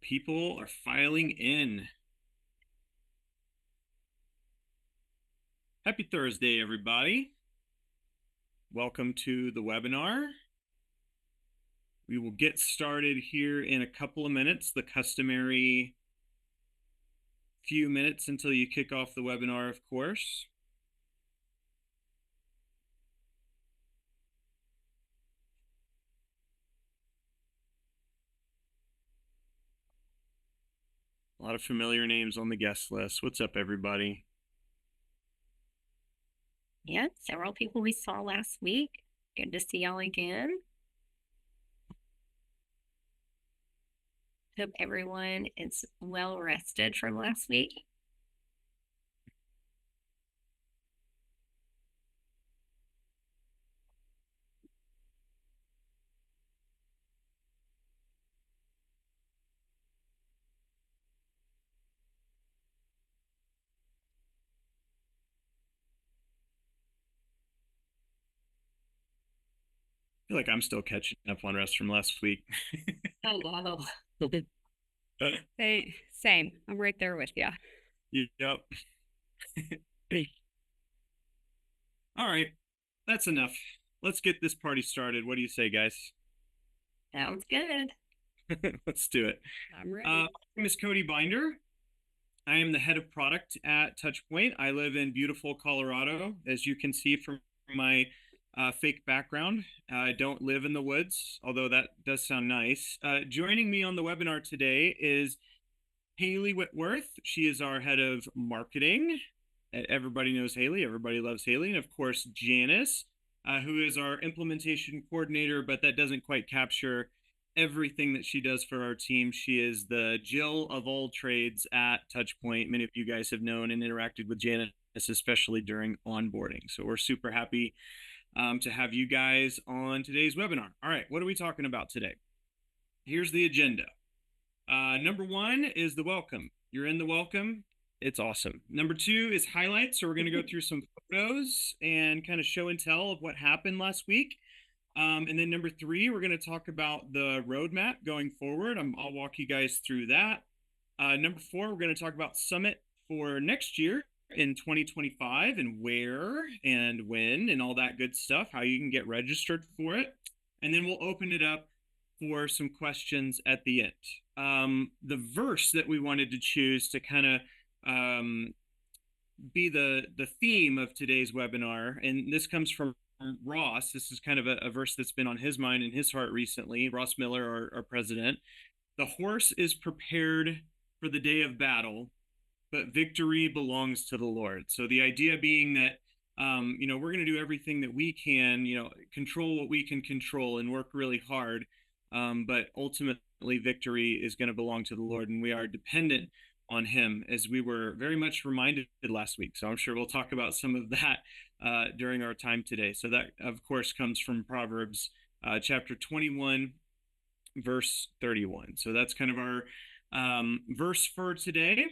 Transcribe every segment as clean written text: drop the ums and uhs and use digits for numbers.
People are filing in. Happy Thursday, everybody. Welcome to the webinar. We will get started here in a couple of minutes, the customary few minutes until you kick off the webinar, of course. A lot of familiar names on the guest list. What's up, everybody? Yeah, several people we saw last week. Good to see y'all again. Hope everyone is well rested from last week. I feel like I'm still catching up on rest from last week. Oh, wow. Hey, same. I'm right there with you. Yep. All right, that's enough. Let's get this party started. What do you say, guys? Sounds good. Let's do it. I'm ready. My name is Cody Binder. I am the head of product at TouchPoint. I live in beautiful Colorado, as you can see from my fake background. I don't live in the woods, although that does sound nice. Joining me on the webinar today is Hayley Whitworth. She is our head of marketing. Everybody knows Hayley. Everybody loves Hayley. And of course, Janice, who is our implementation coordinator, but that doesn't quite capture everything that she does for our team. She is the Jill of all trades at TouchPoint. Many of you guys have known and interacted with Janice, especially during onboarding. So we're super happy to have you guys on today's webinar. All right, what are we talking about today? Here's the agenda. Number one is the welcome. You're in the welcome. It's awesome. Number two is highlights. So we're going to go through some photos and kind of show and tell of what happened last week. And then number three, we're going to talk about the roadmap going forward. I'll walk you guys through that. Number four, we're going to talk about Summit for next year in 2025 and where and when and all that good stuff, how you can get registered for it. And then we'll open it up for some questions at the end. The verse that we wanted to choose to kind of be the theme of today's webinar, and this comes from Ross. This is kind of a verse that's been on his mind and his heart recently. Ross Miller, our president. The horse is prepared for the day of battle, but victory belongs to the Lord. So the idea being that, we're going to do everything that we can, control what we can control and work really hard. But ultimately, victory is going to belong to the Lord, and we are dependent on him, as we were very much reminded last week. So I'm sure we'll talk about some of that during our time today. So that, of course, comes from Proverbs chapter 21, verse 31. So that's kind of our verse for today.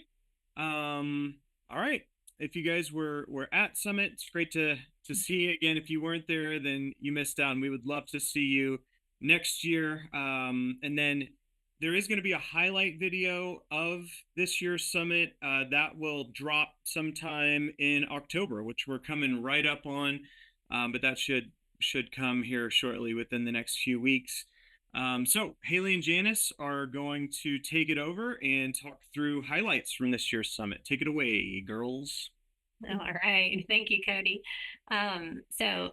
All right. If you guys were at Summit, it's great to see you again. If you weren't there, then you missed out, and we would love to see you next year. And then there is going to be a highlight video of this year's Summit that will drop sometime in October, which we're coming right up on, but that should come here shortly within the next few weeks. So Hayley and Janice are going to take it over and talk through highlights from this year's Summit. Take it away, girls. All right. Thank you, Cody. So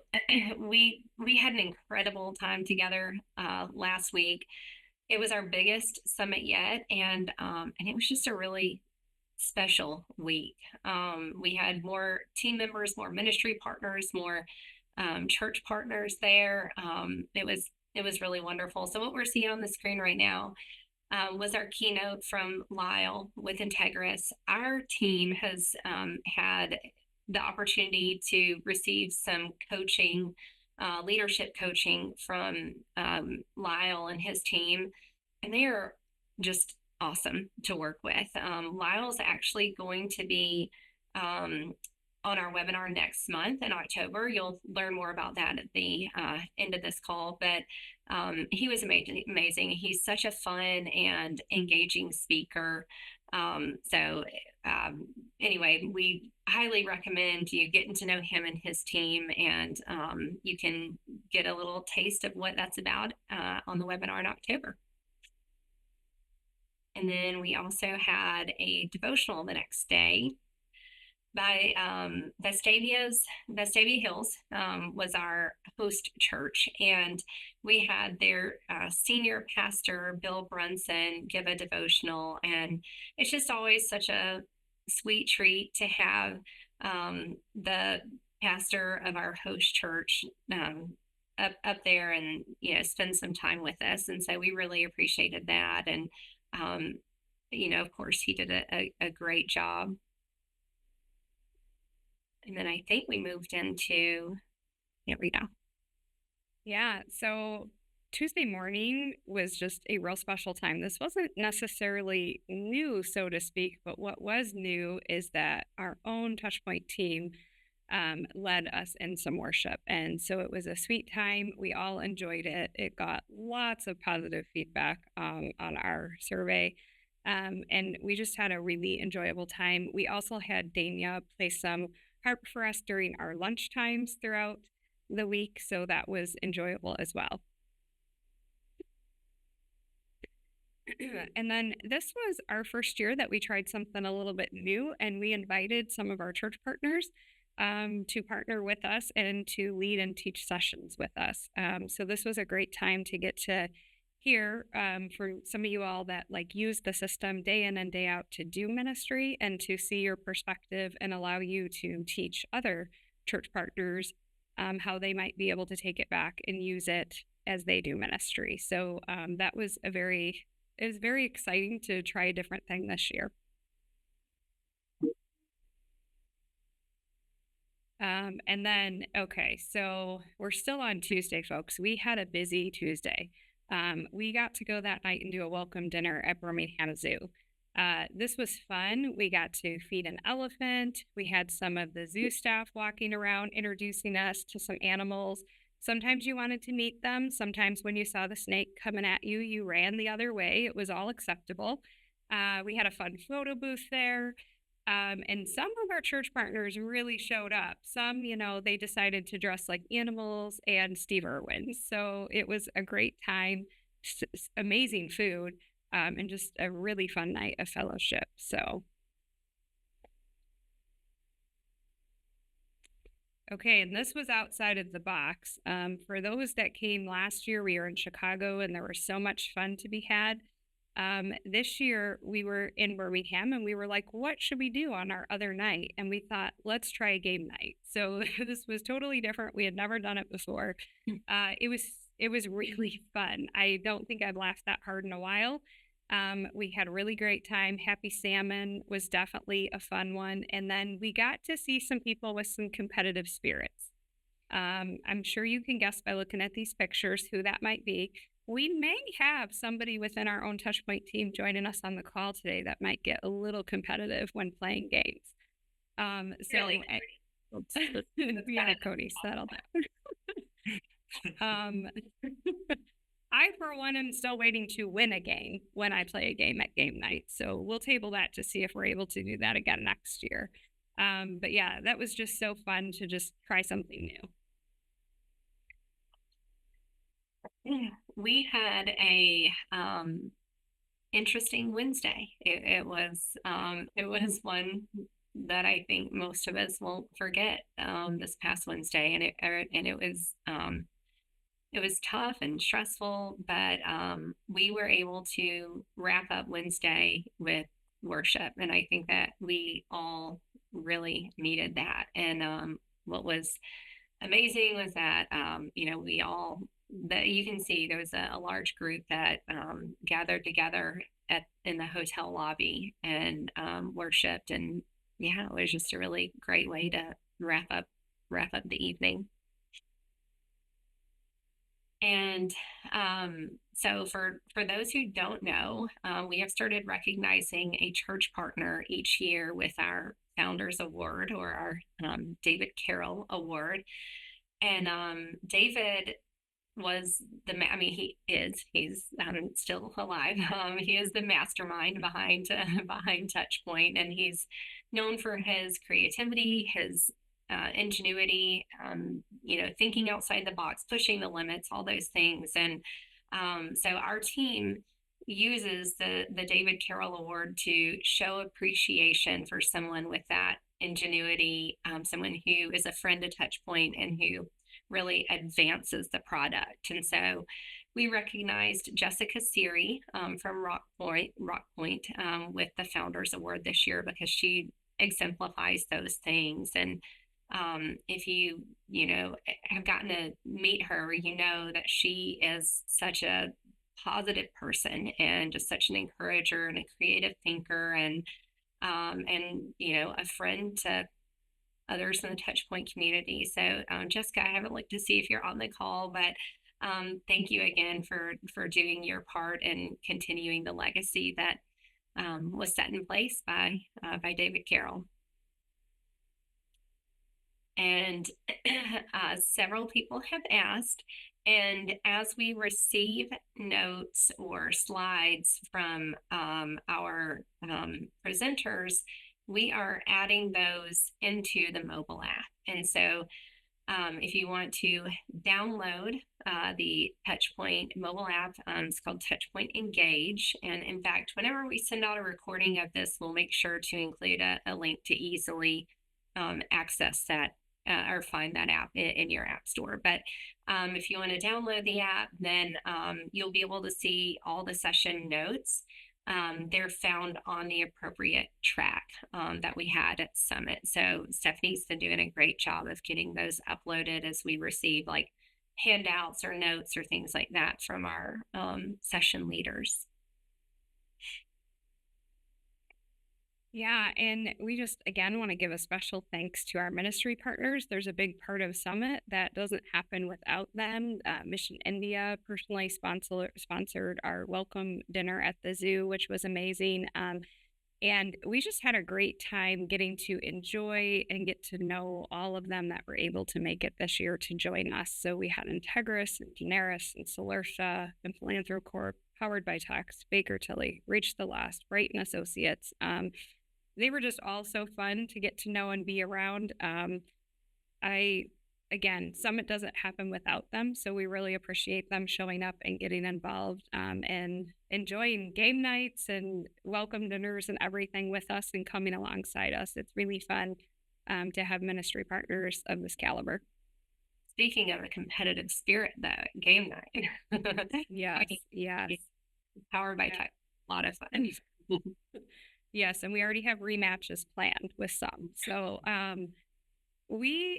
we had an incredible time together last week. It was our biggest summit yet, and it was just a really special week. We had more team members, more ministry partners, more church partners there. It was really wonderful. So what we're seeing on the screen right now was our keynote from Lyle with Integris. Our team has had the opportunity to receive some coaching, leadership coaching from Lyle and his team, and they are just awesome to work with. Lyle's actually going to be on our webinar next month in October. You'll learn more about that at the end of this call. But he was amazing. He's such a fun and engaging speaker. Anyway, we highly recommend you getting to know him and his team, and you can get a little taste of what that's about on the webinar in October. And then we also had a devotional the next day by Vestavia Hills was our host church, and we had their senior pastor Bill Brunson give a devotional, and it's just always such a sweet treat to have the pastor of our host church up there and spend some time with us, and so we really appreciated that. And of course he did a great job. And then I think we moved into Rita. Yeah, so Tuesday morning was just a real special time. This wasn't necessarily new, so to speak, but what was new is that our own TouchPoint team led us in some worship. And so it was a sweet time. We all enjoyed it. It got lots of positive feedback on our survey. And we just had a really enjoyable time. We also had Dania play some harp for us during our lunch times throughout the week, so that was enjoyable as well. And then this was our first year that we tried something a little bit new, and we invited some of our church partners to partner with us and to lead and teach sessions with us. So this was a great time to get to hear for some of you all that use the system day in and day out to do ministry, and to see your perspective and allow you to teach other church partners how they might be able to take it back and use it as they do ministry. So it was very exciting to try a different thing this year. And then, okay, so we're still on Tuesday, folks. We had a busy Tuesday. We got to go that night and do a welcome dinner at Birmingham Zoo. This was fun. We got to feed an elephant. We had some of the zoo staff walking around introducing us to some animals. Sometimes you wanted to meet them. Sometimes when you saw the snake coming at you, you ran the other way. It was all acceptable. We had a fun photo booth there. And some of our church partners really showed up. Some, they decided to dress like animals and Steve Irwin. So it was a great time, amazing food, and just a really fun night of fellowship. So, okay, and this was outside of the box. For those that came last year, we were in Chicago, and there was so much fun to be had. This year we were in Birmingham, and we were like, what should we do on our other night? And we thought, let's try a game night. So this was totally different. We had never done it before. It was really fun. I don't think I've laughed that hard in a while. We had a really great time. Happy Salmon was definitely a fun one. And then we got to see some people with some competitive spirits. I'm sure you can guess by looking at these pictures who that might be. We may have somebody within our own TouchPoint team joining us on the call today that might get a little competitive when playing games. Really? Yeah, Cody, settle down. I, for one, am still waiting to win a game when I play a game at game night. So we'll table that to see if we're able to do that again next year. But yeah, that was just so fun to just try something new. We had a interesting Wednesday. It was one that I think most of us won't forget this past Wednesday, and it was tough and stressful, but we were able to wrap up Wednesday with worship, and I think that we all really needed that. And what was amazing was that we all, that you can see there was a large group that gathered together in the hotel lobby and worshiped, and yeah, it was just a really great way to wrap up the evening. And so for those who don't know, we have started recognizing a church partner each year with our Founders Award, or our David Carroll Award. And David was I mean, he's still alive. He is the mastermind behind TouchPoint, and he's known for his creativity, his ingenuity, thinking outside the box, pushing the limits, all those things. And so our team uses the David Carroll Award to show appreciation for someone with that ingenuity, someone who is a friend to TouchPoint and who really advances the product. And so we recognized Jessica Siri from Rockpoint with the Founders Award this year, because she exemplifies those things. And if you have gotten to meet her, you know that she is such a positive person and just such an encourager and a creative thinker, and a friend to others in the TouchPoint community. So Jessica, I haven't looked to see if you're on the call, but thank you again for doing your part and continuing the legacy that was set in place by David Carroll. And several people have asked, and as we receive notes or slides from our presenters, we are adding those into the mobile app. And so if you want to download the TouchPoint mobile app, it's called TouchPoint Engage. And in fact, whenever we send out a recording of this, we'll make sure to include a link to easily access that or find that app in your app store. But if you want to download the app, then you'll be able to see all the session notes. They're found on the appropriate track that we had at Summit. So Stephanie's been doing a great job of getting those uploaded as we receive like handouts or notes or things like that from our session leaders. Yeah, and we just, again, want to give a special thanks to our ministry partners. There's a big part of Summit that doesn't happen without them. Mission India personally sponsored our welcome dinner at the zoo, which was amazing. And we just had a great time getting to enjoy and get to know all of them that were able to make it this year to join us. So we had Integris and Generis and Solertia and Philanthrocorp, Powered by Text, Baker Tilly, Reach the Lost, Brighton Associates. They were just all so fun to get to know and be around. Again, Summit doesn't happen without them, so we really appreciate them showing up and getting involved and enjoying game nights and welcome dinners and everything with us and coming alongside us. It's really fun to have ministry partners of this caliber. Speaking of a competitive spirit, though, game night. Yes. Powered by Tech, a lot of fun. Yes, and we already have rematches planned with some. So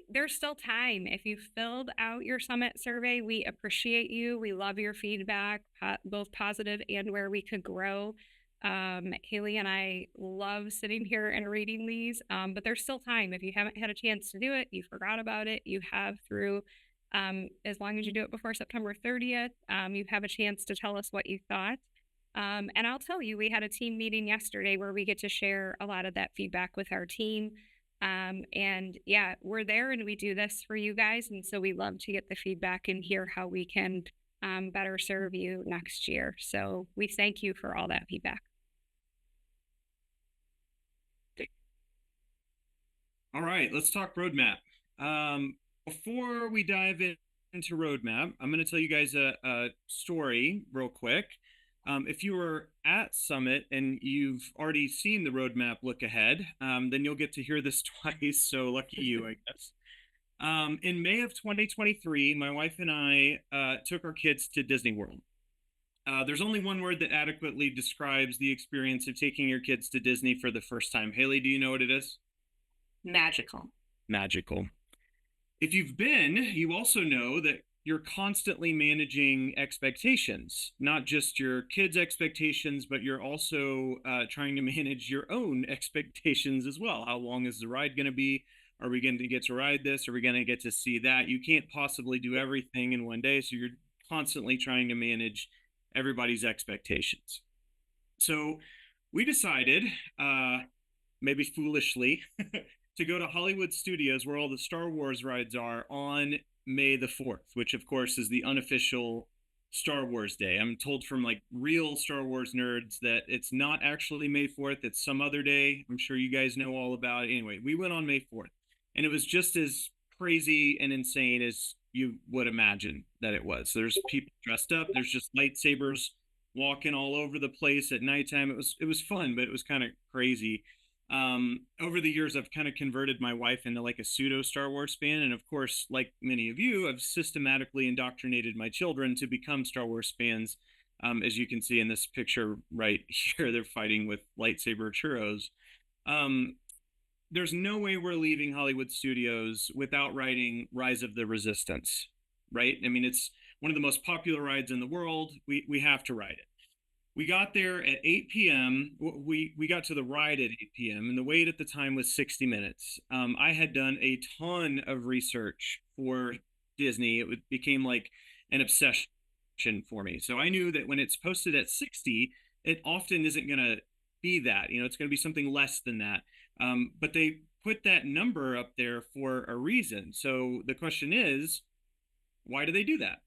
there's still time. If you filled out your Summit survey, we appreciate you. We love your feedback, both positive and where we could grow. Hayley and I love sitting here and reading these, but there's still time. If you haven't had a chance to do it, you forgot about it, you have through, as long as you do it before September 30th, you have a chance to tell us what you thought. And I'll tell you, we had a team meeting yesterday where we get to share a lot of that feedback with our team. And yeah, we're there and we do this for you guys. And so we love to get the feedback and hear how we can better serve you next year. So we thank you for all that feedback. All right, let's talk roadmap. Before we dive into roadmap, I'm going to tell you guys a story real quick. If you were at Summit and you've already seen the roadmap look ahead, then you'll get to hear this twice. So lucky you, I guess. In May of 2023, my wife and I took our kids to Disney World. There's only one word that adequately describes the experience of taking your kids to Disney for the first time. Hayley, do you know what it is? Magical. Magical. If you've been, you also know that you're constantly managing expectations, not just your kids' expectations, but you're also trying to manage your own expectations as well. How long is the ride going to be? Are we going to get to ride this? Are we going to get to see that? You can't possibly do everything in one day, so you're constantly trying to manage everybody's expectations. So we decided maybe foolishly, to go to Hollywood Studios where all the Star Wars rides are on May the 4th, which of course is the unofficial Star Wars day. I'm told from like real Star Wars nerds that it's not actually May 4th, it's some other day. I'm sure you guys know all about it. Anyway, we went on May 4th, and it was just as crazy and insane as you would imagine that it was. There's people dressed up, there's just lightsabers walking all over the place at nighttime. It was fun, but it was kind of crazy. Over the years, I've kind of converted my wife into like a pseudo Star Wars fan. And of course, like many of you, I've systematically indoctrinated my children to become Star Wars fans. As you can see in this picture right here, they're fighting with lightsaber churros. There's no way we're leaving Hollywood Studios without riding Rise of the Resistance, right? I mean, it's one of the most popular rides in the world. We have to ride it. We got there at 8 p.m. We got to the ride at 8 p.m. and the wait at the time was 60 minutes. I had done a ton of research for Disney. It became like an obsession for me. So I knew that when it's posted at 60, it often isn't going to be that. It's going to be something less than that. But they put that number up there for a reason. So the question is, why do they do that?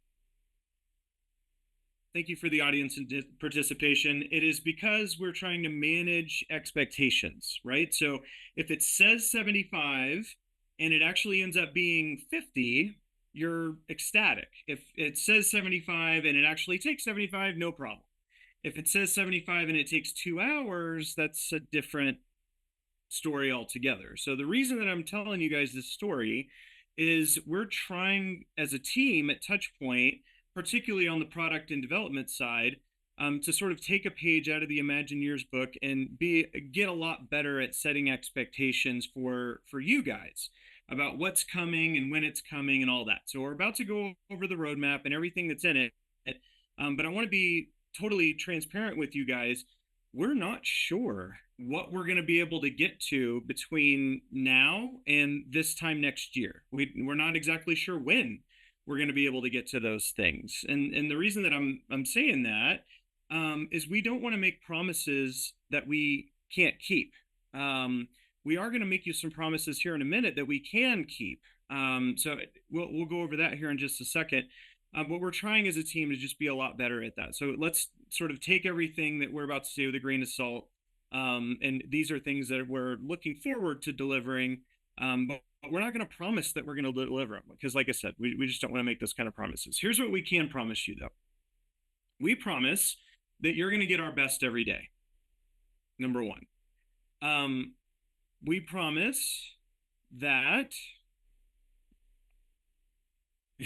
Thank you for the audience and participation. It is because we're trying to manage expectations, right? So if it says 75 and it actually ends up being 50, you're ecstatic. If it says 75 and it actually takes 75, no problem. If it says 75 and it takes 2 hours, that's a different story altogether. So the reason that I'm telling you guys this story is we're trying as a team at TouchPoint, particularly on the product and development side, to sort of take a page out of the Imagineers book and get a lot better at setting expectations for you guys about what's coming and when it's coming and all that. So we're about to go over the roadmap and everything that's in it. But I want to be totally transparent with you guys. We're not sure what we're going to be able to get to between now and this time next year. We're not exactly sure when we're going to be able to get to those things. And the reason that I'm saying that is we don't want to make promises that we can't keep. We are going to make you some promises here in a minute that we can keep. So we'll go over that here in just a second. But we're trying as a team to just be a lot better at that. So let's sort of take everything that we're about to say with a grain of salt. And these are things that we're looking forward to delivering. But we're not going to promise that we're going to deliver them because, like I said, we just don't want to make those kind of promises. Here's what we can promise you, though. We promise that you're going to get our best every day. Number one. We promise that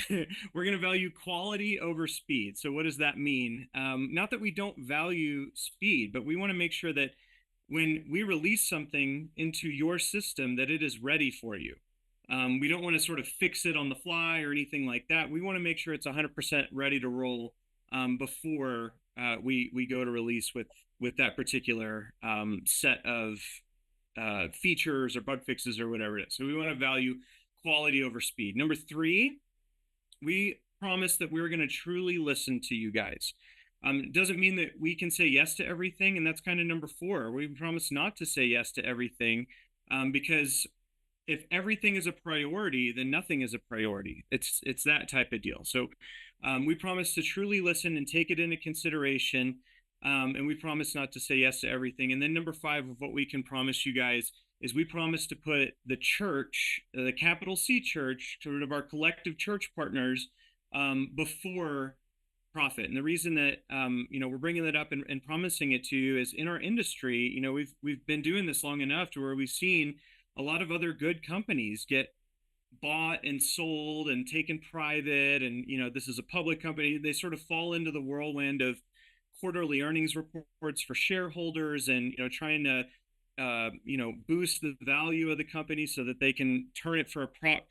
we're going to value quality over speed. So what does that mean? Not that we don't value speed, but we want to make sure that when we release something into your system, that it is ready for you. We don't want to sort of fix it on the fly or anything like that. We want to make sure it's 100% ready to roll before we go to release with that particular set of features or bug fixes or whatever it is. So we want to value quality over speed. Number 3, we promise that we're going to truly listen to you guys. It doesn't mean that we can say yes to everything, and that's kind of number 4. We promise not to say yes to everything because if everything is a priority, then nothing is a priority. It's that type of deal. So we promise to truly listen and take it into consideration, and we promise not to say yes to everything. And then number 5 of what we can promise you guys is we promise to put the church, the capital C church, sort of our collective church partners, before profit. And the reason that we're bringing that up and promising it to you is in our industry, we've been doing this long enough to where we've seen a lot of other good companies get bought and sold and taken private, and this is a public company. They sort of fall into the whirlwind of quarterly earnings reports for shareholders and trying to boost the value of the company so that they can turn it for a prop.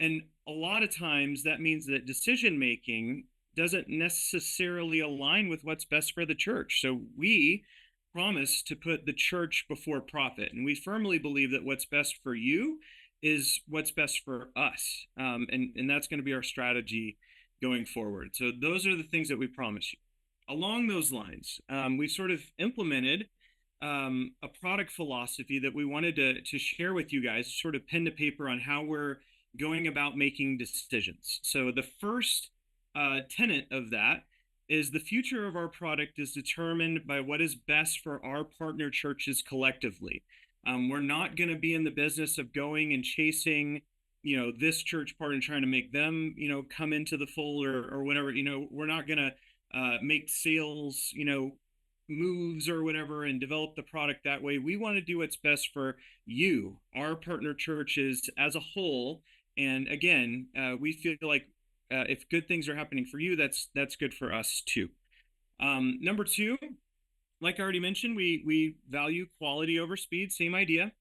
And a lot of times that means that decision making doesn't necessarily align with what's best for the church. So we promise to put the church before profit, and we firmly believe that what's best for you is what's best for us, and that's going to be our strategy going forward. So those are the things that we promise you. Along those lines, we sort of implemented a product philosophy that we wanted to share with you guys, sort of pen to paper on how we're going about making decisions. So the first tenet of that is the future of our product is determined by what is best for our partner churches collectively. We're not going to be in the business of going and chasing, this church partner and trying to make them, come into the fold or whatever. We're not going to make sales, moves or whatever and develop the product that way. We want to do what's best for you, our partner churches as a whole. And again, we feel like if good things are happening for you, that's good for us too. Number two, like I already mentioned, we value quality over speed, same idea.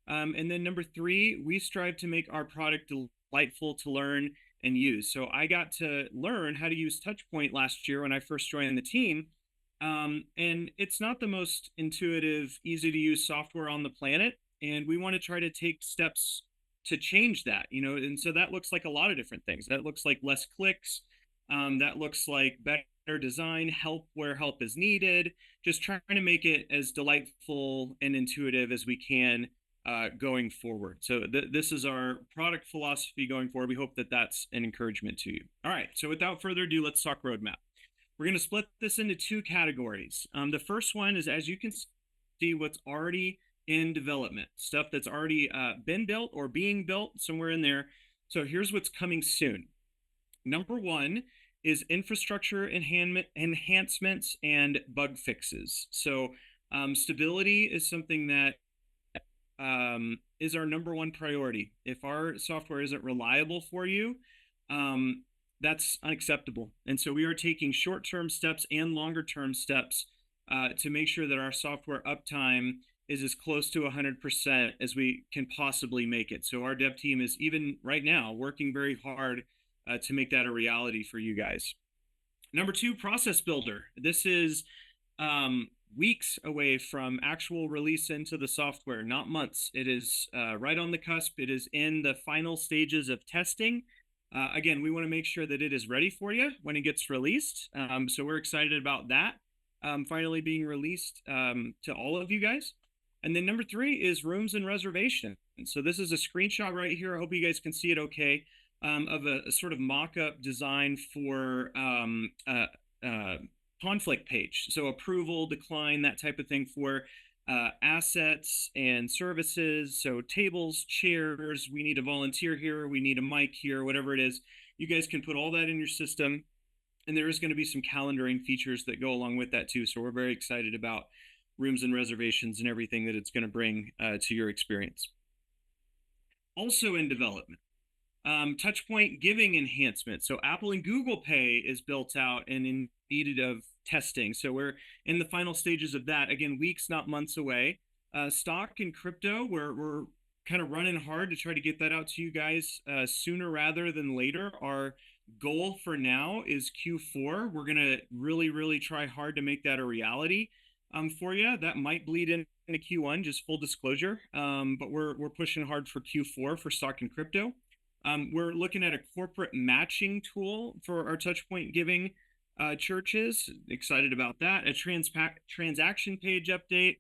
And then number three, we strive to make our product delightful to learn and use. So I got to learn how to use TouchPoint last year when I first joined the team. And it's not the most intuitive, easy to use software on the planet. And we want to try to take steps to change that, and so that looks like a lot of different things. That looks like less clicks. That looks like better design, help where help is needed, just trying to make it as delightful and intuitive as we can going forward. So this is our product philosophy going forward. We hope that that's an encouragement to you. All right, so without further ado, let's talk roadmap. We're going to split this into two categories. The first one is, as you can see, what's already in development, stuff that's already been built or being built somewhere in there. So here's what's coming soon. Number one is infrastructure enhancements and bug fixes. So stability is something that is our number one priority. If our software isn't reliable for you, that's unacceptable. And so we are taking short-term steps and longer-term steps to make sure that our software uptime is as close to 100% as we can possibly make it. So our dev team is even right now working very hard to make that a reality for you guys. Number two, process builder. This is weeks away from actual release into the software, not months. It is right on the cusp. It is in the final stages of testing. Again, we want to make sure that it is ready for you when it gets released. So we're excited about that finally being released to all of you guys. And then number three is rooms and reservation. And so this is a screenshot right here. I hope you guys can see it okay, of a sort of mock-up design for conflict page. So approval, decline, that type of thing for assets and services. So tables, chairs, we need a volunteer here, we need a mic here, whatever it is. You guys can put all that in your system. And there is going to be some calendaring features that go along with that too. So we're very excited about rooms and reservations and everything that it's going to bring to your experience. Also in development, TouchPoint giving enhancement. So Apple and Google Pay is built out and in need of testing. So we're in the final stages of that. Again, weeks, not months away. Stock and crypto, we're kind of running hard to try to get that out to you guys sooner rather than later. Our goal for now is Q4. We're going to really try hard to make that a reality for you. That might bleed into Q1, just full disclosure. But we're pushing hard for Q4 for stock and crypto. We're looking at a corporate matching tool for our TouchPoint giving churches. Excited about that. A transaction page update,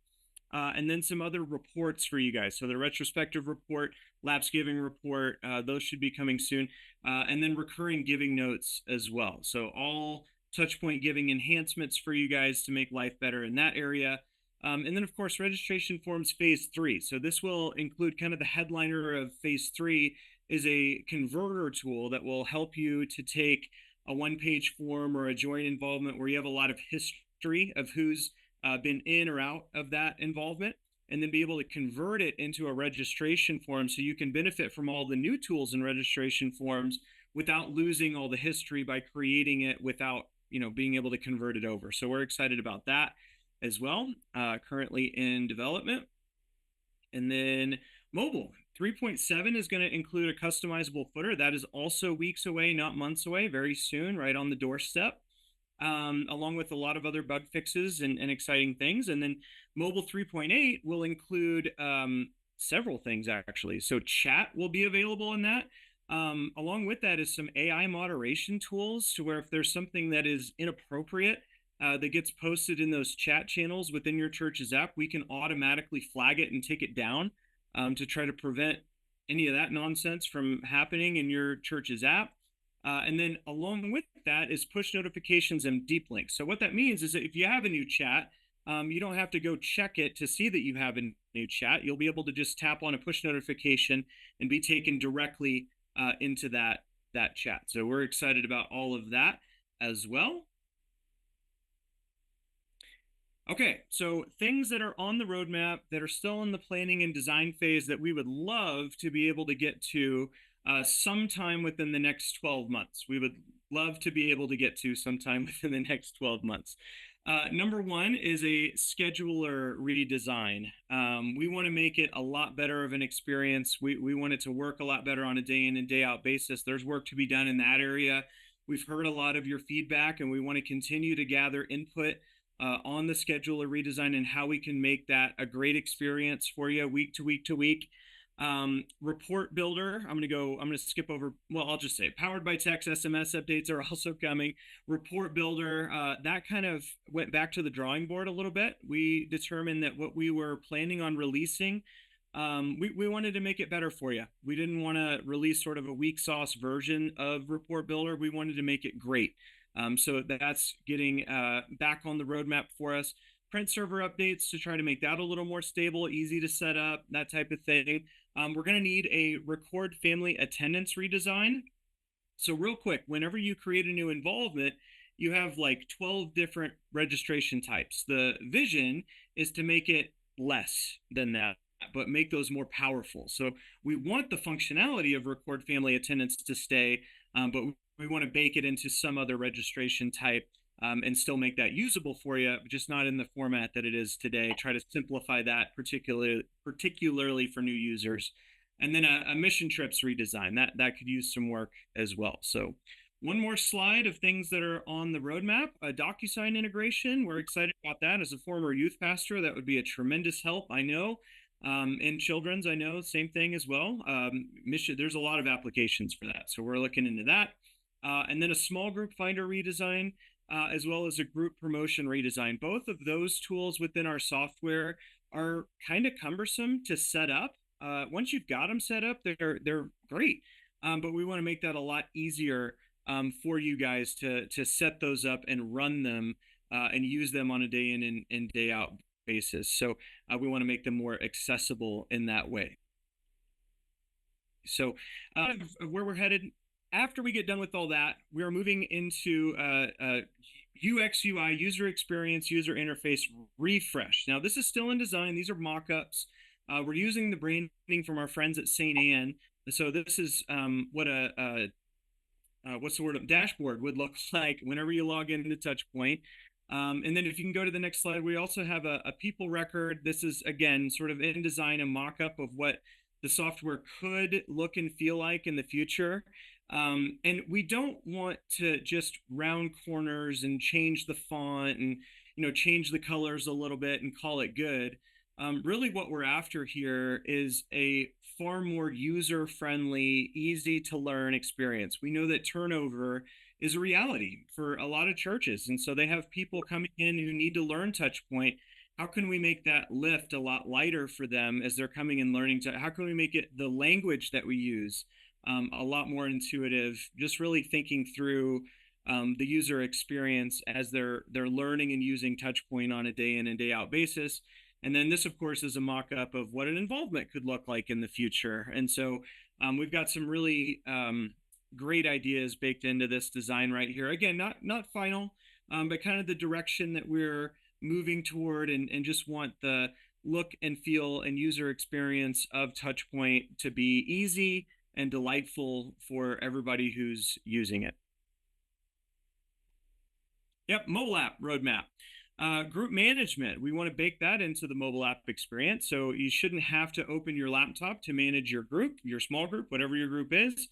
and then some other reports for you guys. So the retrospective report, lapse giving report, those should be coming soon. And then recurring giving notes as well. So all TouchPoint giving enhancements for you guys to make life better in that area. And then, of course, registration forms phase 3. So this will include kind of the headliner of phase 3 is a converter tool that will help you to take a one-page form or a joint involvement where you have a lot of history of who's been in or out of that involvement, and then be able to convert it into a registration form so you can benefit from all the new tools and registration forms without losing all the history by creating it without being able to convert it over. So we're excited about that as well, currently in development. And then mobile 3.7 is going to include a customizable footer. That is also weeks away, not months away, very soon, right on the doorstep, along with a lot of other bug fixes and exciting things. And then mobile 3.8 will include several things, actually. So chat will be available in that. Along with that is some AI moderation tools to where if there's something that is inappropriate that gets posted in those chat channels within your church's app, we can automatically flag it and take it down to try to prevent any of that nonsense from happening in your church's app. And then along with that is push notifications and deep links. So what that means is that if you have a new chat, you don't have to go check it to see that you have a new chat. You'll be able to just tap on a push notification and be taken directly into that chat. So we're excited about all of that as well. Okay, so things that are on the roadmap that are still in the planning and design phase that we would love to be able to get to sometime within the next 12 months. We would love to be able to get to sometime within the next 12 months. Number one is a scheduler redesign. We want to make it a lot better of an experience. We want it to work a lot better on a day in and day out basis. There's work to be done in that area. We've heard a lot of your feedback, and we want to continue to gather input on the scheduler redesign and how we can make that a great experience for you week to week to week. Report builder, I'm going to skip over, well, I'll just say powered by text SMS updates are also coming. Report builder, that kind of went back to the drawing board a little bit. We determined that what we were planning on releasing, we wanted to make it better for you. We didn't want to release sort of a weak sauce version of report builder. We wanted to make it great. So that's getting back on the roadmap for us. Print server updates to try to make that a little more stable, easy to set up, that type of thing. We're going to need a record family attendance redesign. So real quick, whenever you create a new involvement, you have like 12 different registration types. The vision is to make it less than that, but make those more powerful. So we want the functionality of record family attendance to stay, but we want to bake it into some other registration type and still make that usable for you, just not in the format that it is today. Try to simplify that, particularly for new users. And then a mission trips redesign. That could use some work as well. So one more slide of things that are on the roadmap. A DocuSign integration. We're excited about that. As a former youth pastor, that would be a tremendous help, I know. In children's, I know, same thing as well. There's a lot of applications for that. So we're looking into that. And then a small group finder redesign, as well as a group promotion redesign. Both of those tools within our software are kind of cumbersome to set up. Once you've got them set up, they're great. But we want to make that a lot easier for you guys to set those up and run them and use them on a day in and day out basis. So we want to make them more accessible in that way. So where we're headed, after we get done with all that, we are moving into UX, UI, user experience, user interface refresh. Now, this is still in design. These are mock-ups. We're using the branding from our friends at St. Anne. So this is what what's the word? Dashboard would look like whenever you log into TouchPoint. And then if you can go to the next slide, we also have a people record. This is, again, sort of in design, a mock-up of what the software could look and feel like in the future. And we don't want to just round corners and change the font and, change the colors a little bit and call it good. Really what we're after here is a far more user-friendly, easy to learn experience. We know that turnover is a reality for a lot of churches. And so they have people coming in who need to learn TouchPoint. How can we make that lift a lot lighter for them as they're coming and learning? How can we make it the language that we use a lot more intuitive? Just really thinking through the user experience as they're learning and using TouchPoint on a day in and day out basis. And then this, of course, is a mock-up of what an involvement could look like in the future. And so we've got some really great ideas baked into this design right here. Again, not final, but kind of the direction that we're moving toward, and just want the look and feel and user experience of TouchPoint to be easy and delightful for everybody who's using it. Yep, mobile app roadmap. Group management, we want to bake that into the mobile app experience. So you shouldn't have to open your laptop to manage your group, your small group, whatever your group is.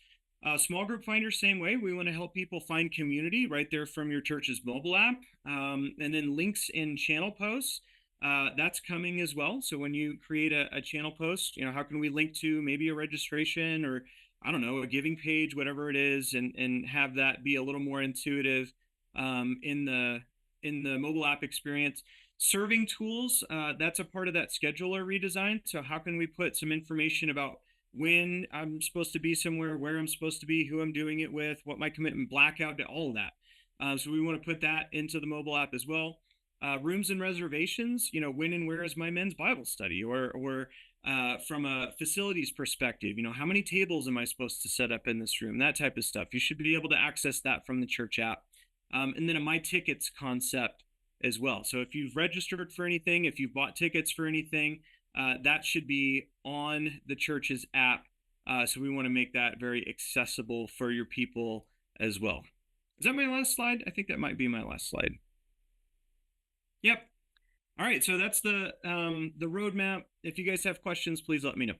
Small group finder, same way. We want to help people find community right there from your church's mobile app. And then links in channel posts, that's coming as well. So when you create a channel post, how can we link to maybe a registration or, I don't know, a giving page, whatever it is, and have that be a little more intuitive in in the mobile app experience. Serving tools, that's a part of that scheduler redesign. So how can we put some information about when I'm supposed to be somewhere, where I'm supposed to be, who I'm doing it with, what my commitment blackout, all of that. So we want to put that into the mobile app as well. Rooms and reservations, when and where is my men's Bible study, or from a facilities perspective, how many tables am I supposed to set up in this room, that type of stuff. You should be able to access that from the church app. And then a My Tickets concept as well. So if you've registered for anything, if you've bought tickets for anything, that should be on the church's app. So we want to make that very accessible for your people as well. Is that my last slide? I think that might be my last slide. Yep. All right. So that's the roadmap. If you guys have questions, please let me know.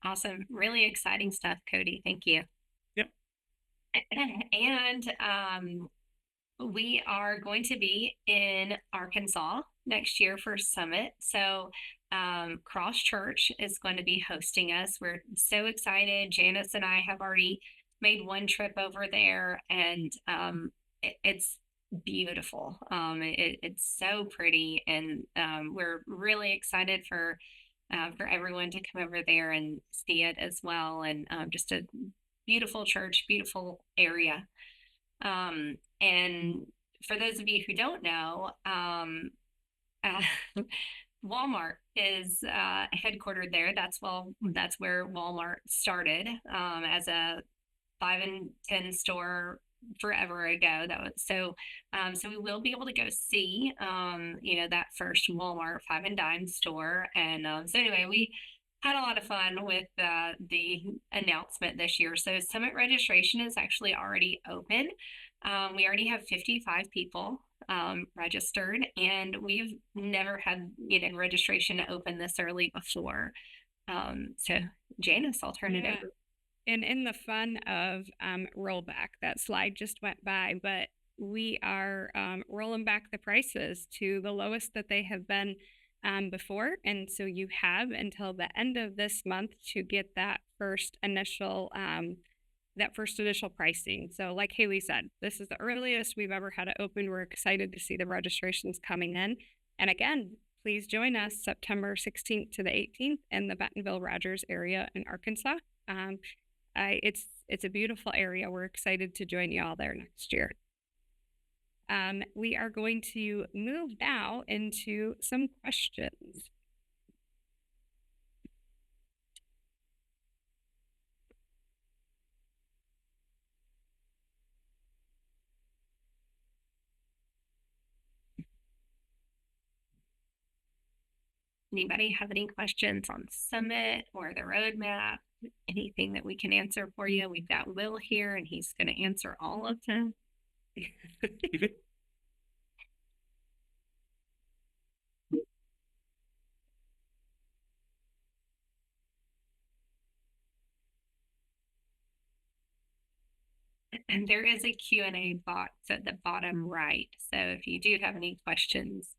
Awesome. Really exciting stuff, Cody. Thank you. Yep. And we are going to be in Arkansas next year for Summit. So Cross Church is going to be hosting us. We're so excited. Janice and I have already made one trip over there, and it's beautiful. It's so pretty, and we're really excited for everyone to come over there and see it as well. And just a beautiful church, beautiful area. And for those of you who don't know, Walmart is headquartered there. That's where Walmart started as a 5 and 10 store forever ago. So we will be able to go see that first Walmart 5 and dime store. And so anyway, we had a lot of fun with the announcement this year. So Summit registration is actually already open. We already have 55 people registered, and we've never had registration open this early before. So Janice, I'll turn it over. And in the fun of rollback, that slide just went by, but we are rolling back the prices to the lowest that they have been before. And so you have until the end of this month to get that first initial pricing. So like Hayley said, this is the earliest we've ever had it open. We're excited to see the registrations coming in. And again, please join us September 16th to the 18th in the Bentonville-Rogers area in Arkansas. It's a beautiful area. We're excited to join you all there next year. We are going to move now into some questions. Anybody have any questions on Summit or the roadmap? Anything that we can answer for you? We've got Will here, and he's going to answer all of them. And there is a Q&A box at the bottom right. So if you do have any questions,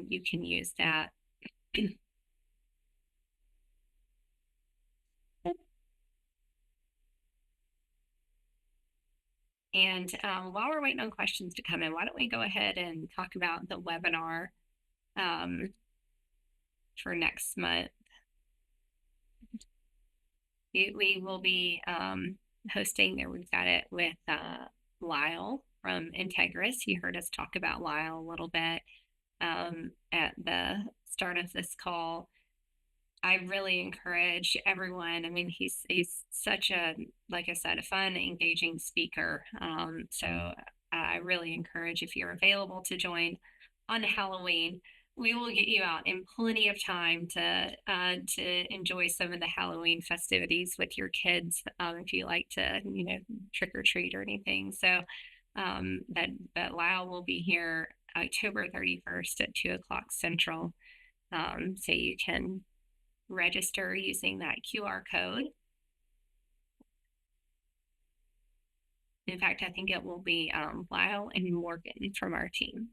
you can use that. And while we're waiting on questions to come in, why don't we go ahead and talk about the webinar for next month. We will be hosting there. We've got it with Lyle from Integris. You heard us talk about Lyle a little bit at the start of this call. I really encourage everyone. I mean, he's such a, like I said, a fun, engaging speaker. So I really encourage, if you're available to join on Halloween, we will get you out in plenty of time to enjoy some of the Halloween festivities with your kids, if you like to, trick or treat or anything. So, but Lyle will be here October 31st at 2 o'clock Central. So you can register using that QR code. In fact, I think it will be Lyle and Morgan from our team.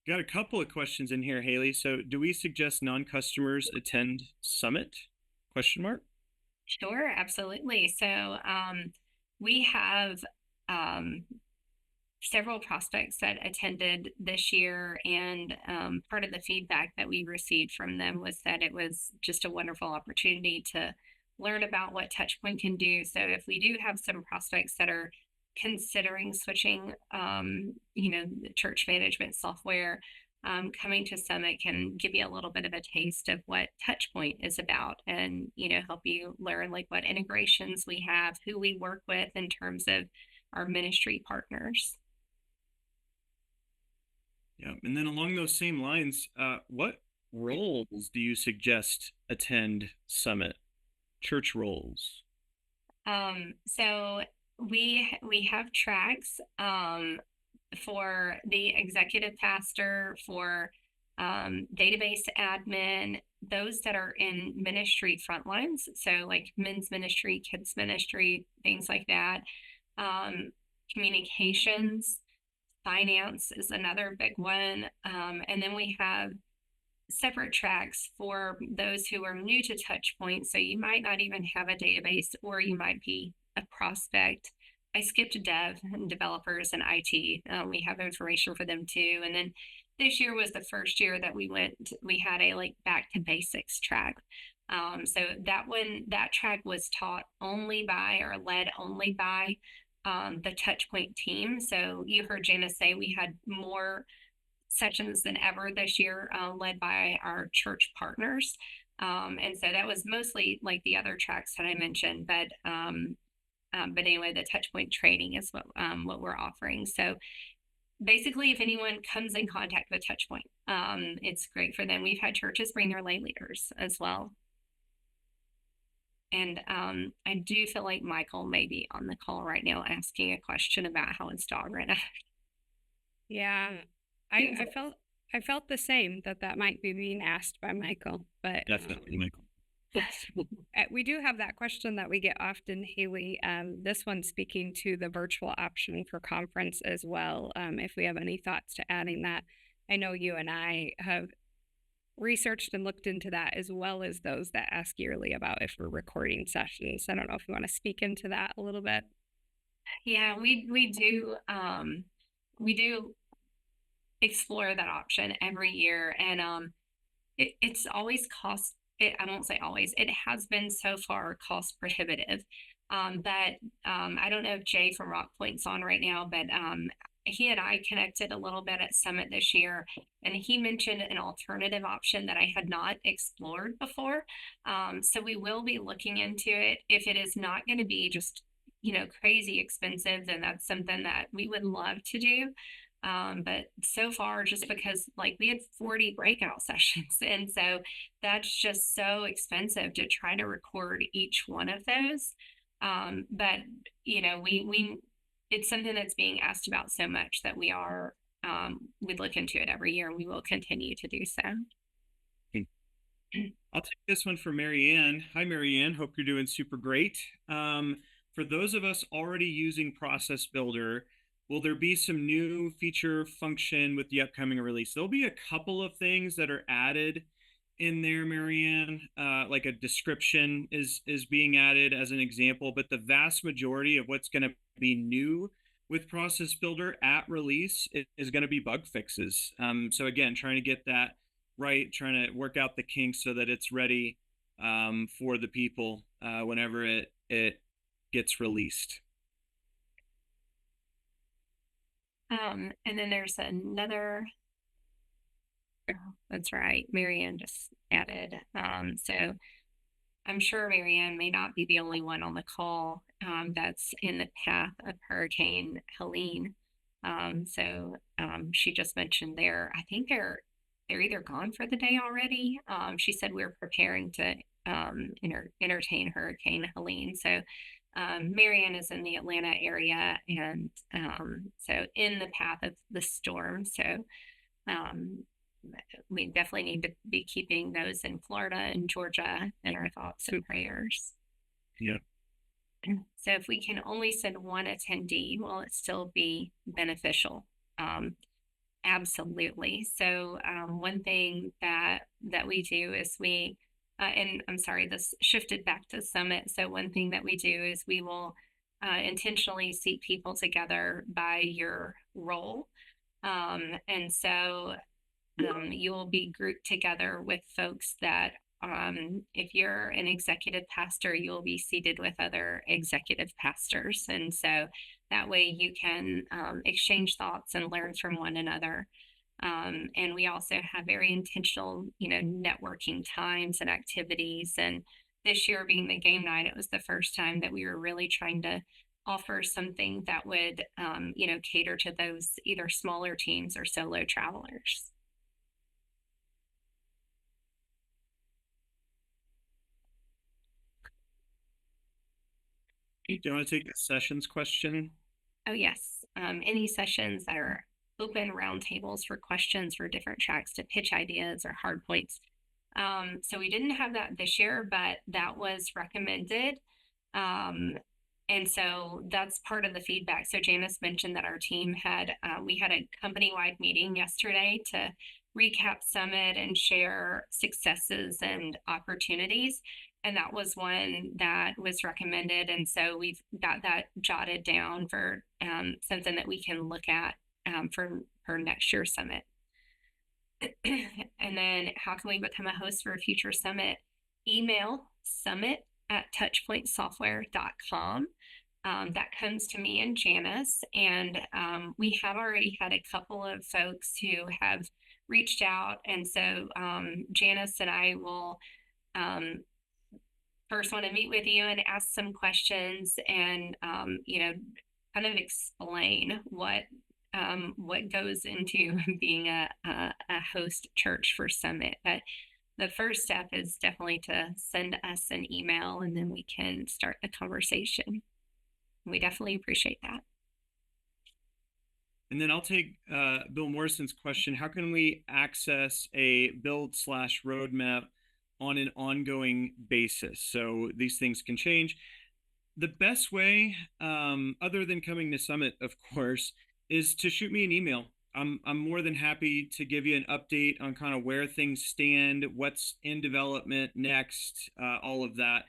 Got a couple of questions in here, Hayley. So do we suggest non-customers attend Summit? Question mark. Sure, absolutely. So we have um, several prospects that attended this year, and part of the feedback that we received from them was that it was just a wonderful opportunity to learn about what TouchPoint can do. So if we do have some prospects that are considering switching, the church management software, coming to Summit can give you a little bit of a taste of what TouchPoint is about, and help you learn like what integrations we have, who we work with in terms of our ministry partners. Yeah. And then along those same lines, what roles do you suggest attend Summit? Church roles. So we have tracks for the executive pastor, for database admin, those that are in ministry front lines, so like men's ministry, kids ministry, things like that. Communications, finance is another big one. And then we have separate tracks for those who are new to TouchPoint. So you might not even have a database, or you might be a prospect. I skipped dev and developers and IT. We have information for them too. And then this year was the first year that we had a like back to basics track. So that track was taught only by, or led only by, the TouchPoint team. So you heard Janice say we had more sessions than ever this year, led by our church partners. And so that was mostly like the other tracks that I mentioned, but anyway, the TouchPoint training is what we're offering. So basically, if anyone comes in contact with TouchPoint, it's great for them. We've had churches bring their lay leaders as well. And I do feel like Michael may be on the call right now asking a question about how his dog ran out. Yeah, I felt the same, that might be being asked by Michael, but Definitely, Michael. we do have that question that we get often, Hayley. This one speaking to the virtual option for conference as well. If we have any thoughts to adding that, I know you and I have researched and looked into that, as well as those that ask yearly about if we're recording sessions. I don't know if you want to speak into that a little bit. Yeah, we do explore that option every year, and it's always I won't say always, it has been so far cost prohibitive. But I don't know if Jay from Rock Point's on right now, but he and I connected a little bit at Summit this year, and he mentioned an alternative option that I had not explored before. So we will be looking into it. If it is not going to be just, crazy expensive, then that's something that we would love to do. But so far, just because like we had 40 breakout sessions, and so that's just so expensive to try to record each one of those. But we it's something that's being asked about so much that we look into it every year, and we will continue to do so. I'll take this one for Marianne. Hi, Marianne. Hope you're doing super great. For those of us already using Process Builder, will there be some new feature function with the upcoming release? There'll be a couple of things that are added in there, Marianne. Like a description is being added as an example, but the vast majority of what's going to be new with Process Builder at release is going to be bug fixes. So again, trying to get that right, trying to work out the kinks so that it's ready for the people whenever it gets released. And then there's another. Oh, that's right. Marianne just added. So I'm sure Marianne may not be the only one on the call that's in the path of Hurricane Helene. So she just mentioned I think they're either gone for the day already. She said we're preparing to entertain Hurricane Helene. So Marianne is in the Atlanta area, and so in the path of the storm. So we definitely need to be keeping those in Florida and Georgia in our thoughts and prayers. Yeah. So if we can only send one attendee, will it still be beneficial? Absolutely. So one thing that we do is we and I'm sorry, this shifted back to Summit. So one thing that we do is we will intentionally seat people together by your role. And so you will be grouped together with folks that, if you're an executive pastor, you'll be seated with other executive pastors. And so that way you can exchange thoughts and learn from one another. And we also have very intentional, networking times and activities. And this year being the game night, it was the first time that we were really trying to offer something that would, cater to those either smaller teams or solo travelers. Do you want to take the sessions question? Oh, yes. Any sessions that are open roundtables for questions for different tracks to pitch ideas or hard points. So we didn't have that this year, but that was recommended. And so that's part of the feedback. So Janice mentioned that our team we had a company-wide meeting yesterday to recap Summit and share successes and opportunities. And that was one that was recommended. And so we've got that jotted down for something that we can look at for next year's summit. And then how can we become a host for a future summit? Email summit@touchpointsoftware.com. That comes to me and Janice. And we have already had a couple of folks who have reached out. And so Janice and I will first want to meet with you and ask some questions and, kind of explain what goes into being a host church for Summit. But the first step is definitely to send us an email and then we can start the conversation. We definitely appreciate that. And then I'll take Bill Morrison's question. How can we access a build/roadmap on an ongoing basis? So these things can change. The best way, other than coming to Summit, of course, is to shoot me an email. I'm more than happy to give you an update on kind of where things stand, what's in development next, all of that.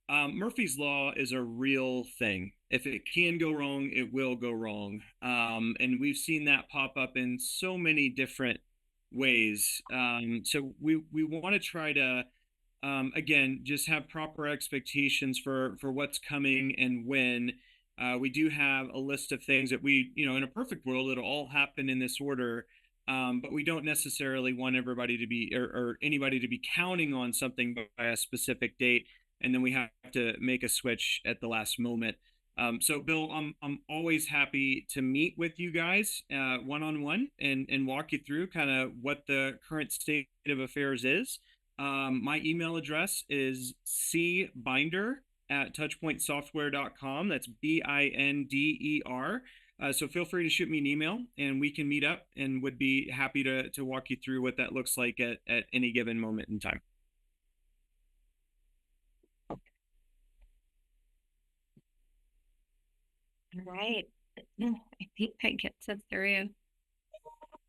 Murphy's Law is a real thing. If it can go wrong, it will go wrong. And we've seen that pop up in so many different ways. So we want to try to, again, just have proper expectations for what's coming and when. We do have a list of things that we, in a perfect world, it'll all happen in this order. But we don't necessarily want everybody to be or anybody to be counting on something by a specific date, and then we have to make a switch at the last moment. So Bill, I'm always happy to meet with you guys one-on-one and walk you through kind of what the current state of affairs is. My email address is cbinder@touchpointsoftware.com. That's BINDER. So feel free to shoot me an email and we can meet up and would be happy to walk you through what that looks like at any given moment in time. All right. I think that gets us through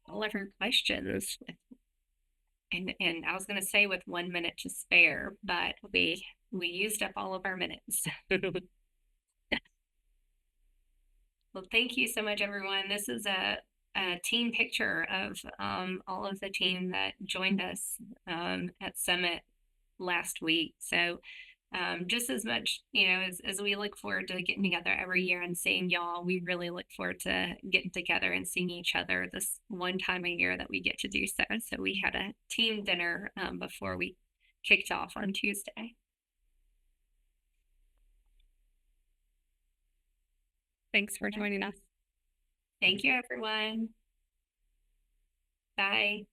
all of our questions. And I was going to say with 1 minute to spare, but we used up all of our minutes. Well, thank you so much, everyone. This is a team picture of all of the team that joined us at Summit last week. So just as much, as we look forward to getting together every year and seeing y'all, we really look forward to getting together and seeing each other this one time a year that we get to do so. So we had a team dinner before we kicked off on Tuesday. Thanks for joining us. Thank you, everyone. Bye.